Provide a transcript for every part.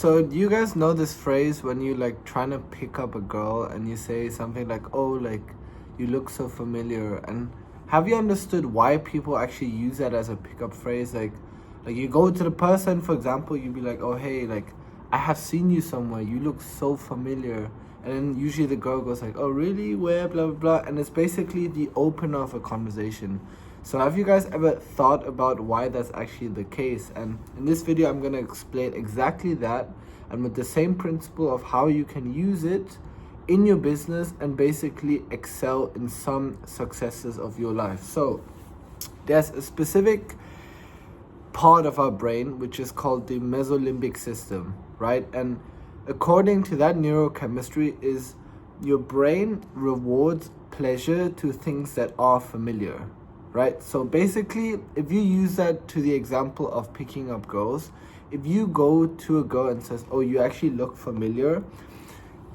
So do you guys know this phrase when you like trying to pick up a girl and you say something like, oh, like you look so familiar? And have you understood why people actually use that as a pickup phrase? Like you go to the person, for example, you'd be like, oh, hey, like I have seen you somewhere, you look so familiar. And then usually the girl goes like, oh, really? Where? Blah, blah, blah. And it's basically the opener of a conversation. So have you guys ever thought about why that's actually the case? And in this video, I'm going to explain exactly that, and with the same principle of how you can use it in your business and basically excel in some successes of your life. So there's a specific part of our brain which is called the mesolimbic system, right? And according to that neurochemistry, is your brain rewards pleasure to things that are familiar, right? So basically, if you use that to the example of picking up girls, if you go to a girl and says, oh, you actually look familiar,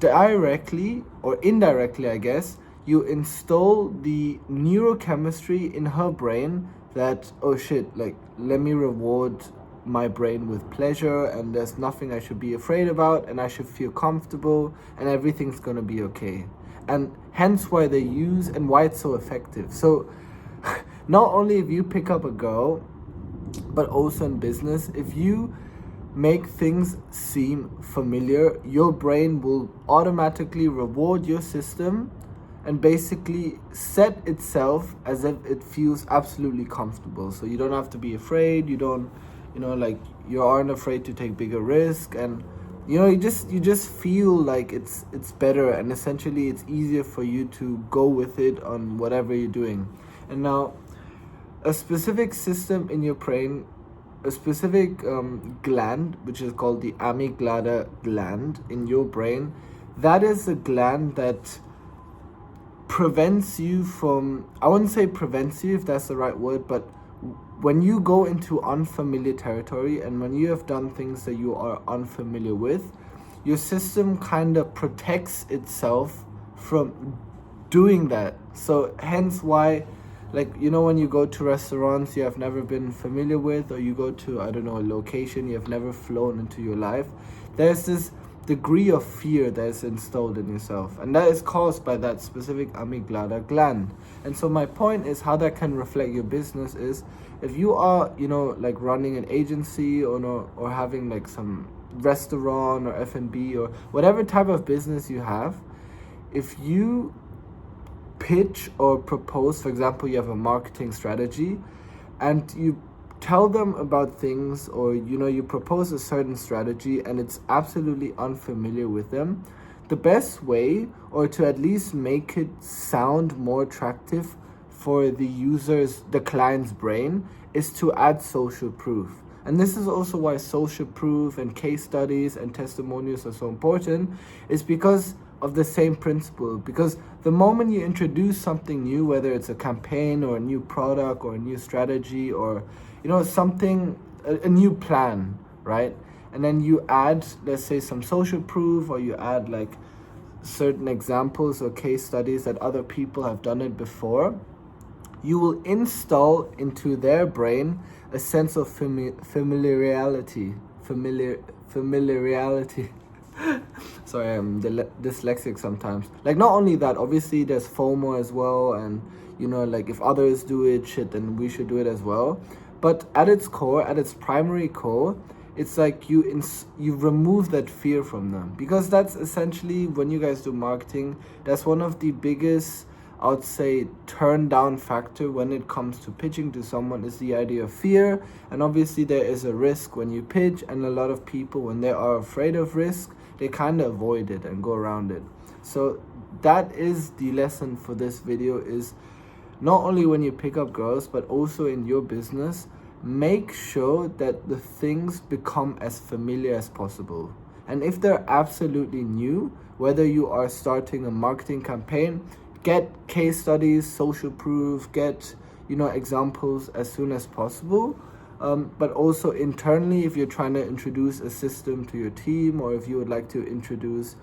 directly or indirectly, I guess, you install the neurochemistry in her brain that, oh shit, like let me reward my brain with pleasure, and there's nothing I should be afraid about, and I should feel comfortable, and everything's gonna be okay. And hence why they use and why it's so effective. So not only if you pick up a girl, but also in business, if you make things seem familiar, your brain will automatically reward your system and basically set itself as if it feels absolutely comfortable. So you don't have to be afraid, you don't, like you aren't afraid to take bigger risk, and you just feel like it's better, and essentially it's easier for you to go with it on whatever you're doing. And now a specific system in your brain, a specific gland, which is called the amygdala gland in your brain, that is a gland that prevents you from, I wouldn't say prevents you if that's the right word, but when you go into unfamiliar territory and when you have done things that you are unfamiliar with, your system kind of protects itself from doing that. So hence why, like, when you go to restaurants you have never been familiar with, or you go to, I don't know, a location you have never flown into your life, there's this degree of fear that is installed in yourself, and that is caused by that specific amygdala gland. And so my point is how that can reflect your business is, if you are, like running an agency or having like some restaurant or F&B or whatever type of business you have, if you pitch or propose, for example, you have a marketing strategy and you tell them about things, or you propose a certain strategy and it's absolutely unfamiliar with them, the best way, or to at least make it sound more attractive for the client's brain, is to add social proof. And this is also why social proof and case studies and testimonials are so important, is because of the same principle. Because the moment you introduce something new, whether it's a campaign or a new product or a new strategy or something, a new plan, right? And then you add, let's say, some social proof, or you add like certain examples or case studies that other people have done it before, you will install into their brain a sense of familiarity. Sorry, I'm dyslexic sometimes. Like, not only that, obviously there's FOMO as well, and like if others do it, shit, then we should do it as well. But at its core, at its primary core, it's like you remove that fear from them, because that's essentially, when you guys do marketing, that's one of the biggest, I would say, turn down factor when it comes to pitching to someone, is the idea of fear. And obviously there is a risk when you pitch, and a lot of people, when they are afraid of risk, they kind of avoid it and go around it. So that is the lesson for this video, is not only when you pick up girls, but also in your business, make sure that the things become as familiar as possible. And if they're absolutely new, whether you are starting a marketing campaign, get case studies, social proof, get examples as soon as possible. But also internally, if you're trying to introduce a system to your team, or if you would like to introduce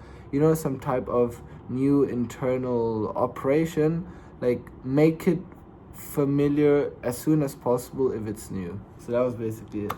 some type of new internal operation, like make it familiar as soon as possible if it's new. So that was basically it.